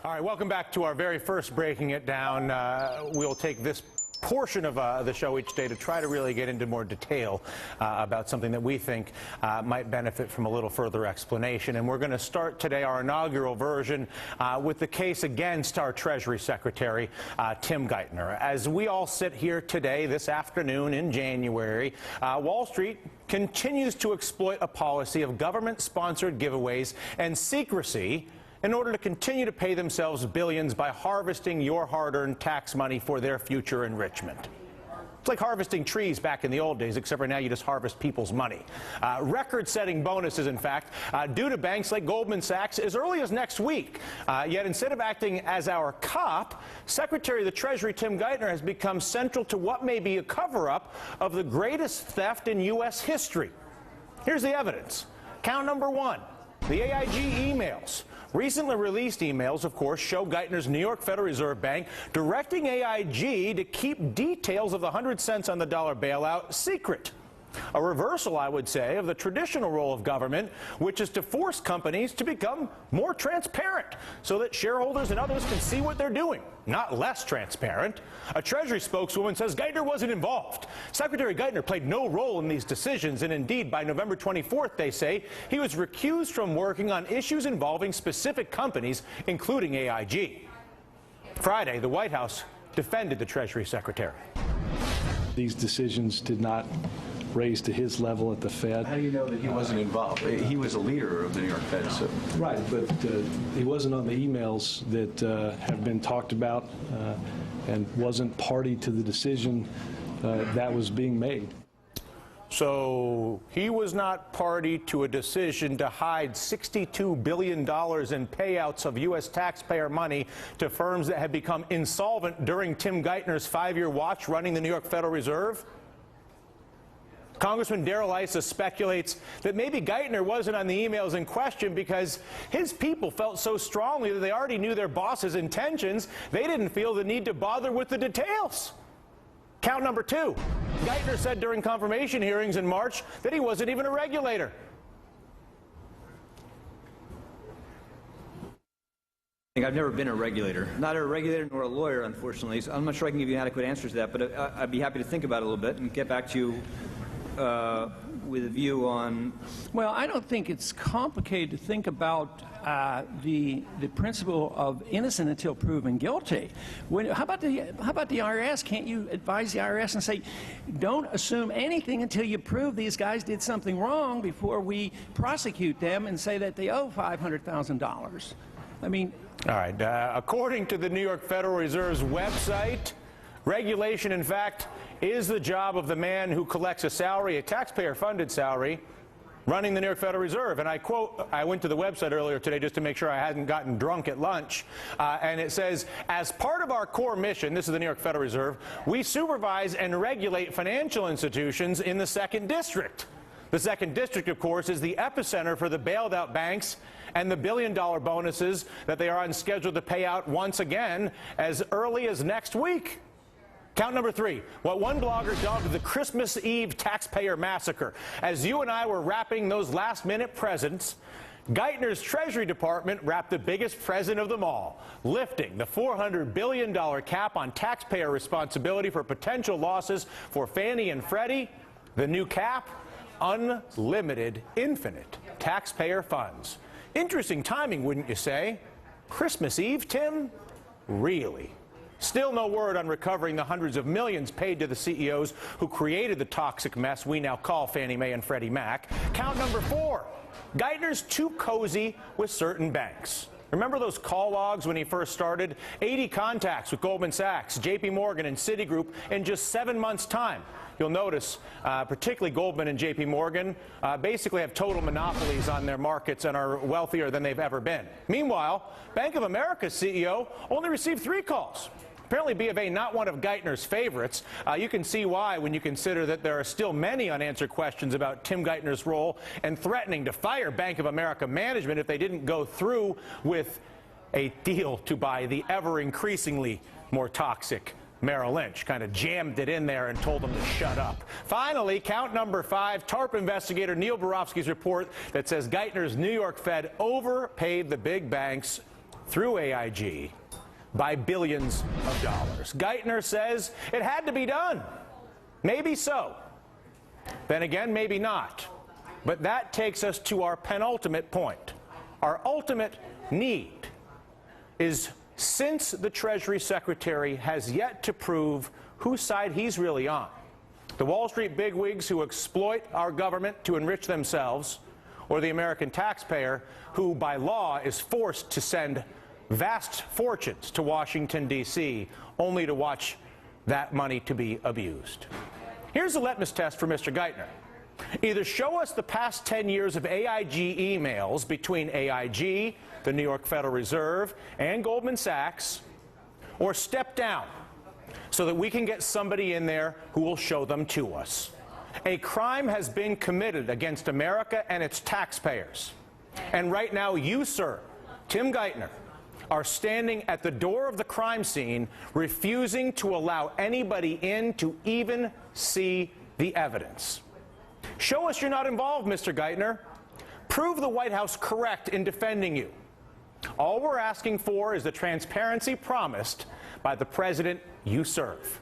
All right, welcome back to our very first Breaking It Down. We'll take this portion of the show each day to try to really get into more detail about something that we think might benefit from a little further explanation. And we're going to start today our inaugural version with the case against our Treasury Secretary, Tim Geithner. As we all sit here today, this afternoon in January, Wall Street continues to exploit a policy of government-sponsored giveaways and secrecy in order to continue to pay themselves billions by harvesting your hard-earned tax money for their future enrichment. It's like harvesting trees back in the old days, except for now you just harvest people's money. Record-setting bonuses, in fact, due to banks like Goldman Sachs as early as next week. Yet instead of acting as our cop, Secretary of the Treasury Tim Geithner has become central to what may be a cover-up of the greatest theft in U.S. history. Here's the evidence. Count number one, the AIG emails. Recently released emails, of course, show Geithner's New York Federal Reserve Bank directing AIG to keep details of the 100 cents on the dollar bailout secret. A reversal, I would say, of the traditional role of government, which is to force companies to become more transparent so that shareholders and others can see what they're doing, not less transparent. A Treasury spokeswoman says Geithner wasn't involved. Secretary Geithner played no role in these decisions, and indeed, by November 24th, they say, he was recused from working on issues involving specific companies, including AIG. Friday, the White House defended the Treasury Secretary. These decisions did not raised to his level at the Fed. How do you know that he wasn't involved? He was a leader of the New York Fed. So. Right, but he wasn't on the emails that have been talked about and wasn't party to the decision that was being made. So he was not party to a decision to hide $62 billion in payouts of U.S. taxpayer money to firms that had become insolvent during Tim Geithner's 5-year watch running the New York Federal Reserve? Congressman Darrell Issa speculates that maybe Geithner wasn't on the emails in question because his people felt so strongly that they already knew their boss's intentions, they didn't feel the need to bother with the details. Count number two. Geithner said during confirmation hearings in March that he wasn't even a regulator. I've never been a regulator. Not a regulator nor a lawyer, unfortunately, so I'm not sure I can give you an adequate answer to that, but I'd be happy to think about it a little bit and get back to you with a view on. Well, I don't think it's complicated to think about the principle of innocent until proven guilty. How about the IRS? Can't you advise the IRS and say, don't assume anything until you prove these guys did something wrong before we prosecute them and say that they owe $500,000? I mean. All right. According to the New York Federal Reserve's website, regulation, in fact, is the job of the man who collects a salary, a taxpayer-funded salary, running the New York Federal Reserve. And I quote, I went to the website earlier today just to make sure I hadn't gotten drunk at lunch, and it says, as part of our core mission, this is the New York Federal Reserve, we supervise and regulate financial institutions in the 2nd District. The 2nd District, of course, is the epicenter for the bailed out banks and the billion-dollar bonuses that they are on schedule to pay out once again as early as next week. Count number three, what one blogger dubbed the Christmas Eve taxpayer massacre. As you and I were wrapping those last-minute presents, Geithner's Treasury Department wrapped the biggest present of them all, lifting the $400 billion cap on taxpayer responsibility for potential losses for Fannie and Freddie. The new cap, unlimited, infinite taxpayer funds. Interesting timing, wouldn't you say? Christmas Eve, Tim? Really? Still no word on recovering the hundreds of millions paid to the CEOs who created the toxic mess we now call Fannie Mae and Freddie Mac. Count number four, Geithner's too cozy with certain banks. Remember those call logs when he first started? 80 contacts with Goldman Sachs, JP Morgan, and Citigroup in just 7 months' time. You'll notice, particularly Goldman and JP Morgan, basically have total monopolies on their markets and are wealthier than they've ever been. Meanwhile, Bank of America's CEO only received 3 calls. Apparently B of A not one of Geithner's favorites. You can see why when you consider that there are still many unanswered questions about Tim Geithner's role and threatening to fire Bank of America management if they didn't go through with a deal to buy the ever increasingly more toxic Merrill Lynch. Kind of jammed it in there and told them to shut up. Finally, count number 5, TARP investigator Neil Barofsky's report that says Geithner's New York Fed overpaid the big banks through AIG by billions of dollars. Geithner says it had to be done. Maybe so. Then again, maybe not. But that takes us to our penultimate point. Our ultimate need is, since the Treasury Secretary has yet to prove whose side he's really on, the Wall Street bigwigs who exploit our government to enrich themselves, or the American taxpayer who, by law, is forced to send vast fortunes to Washington, D.C., only to watch that money to be abused. Here's a litmus test for Mr. Geithner. Either show us the past 10 years of AIG emails between AIG, the New York Federal Reserve, and Goldman Sachs, or step down so that we can get somebody in there who will show them to us. A crime has been committed against America and its taxpayers. And right now, you, sir, Tim Geithner, are standing at the door of the crime scene, refusing to allow anybody in to even see the evidence. Show us you're not involved, Mr. Geithner. Prove the White House correct in defending you. All we're asking for is the transparency promised by the president you serve.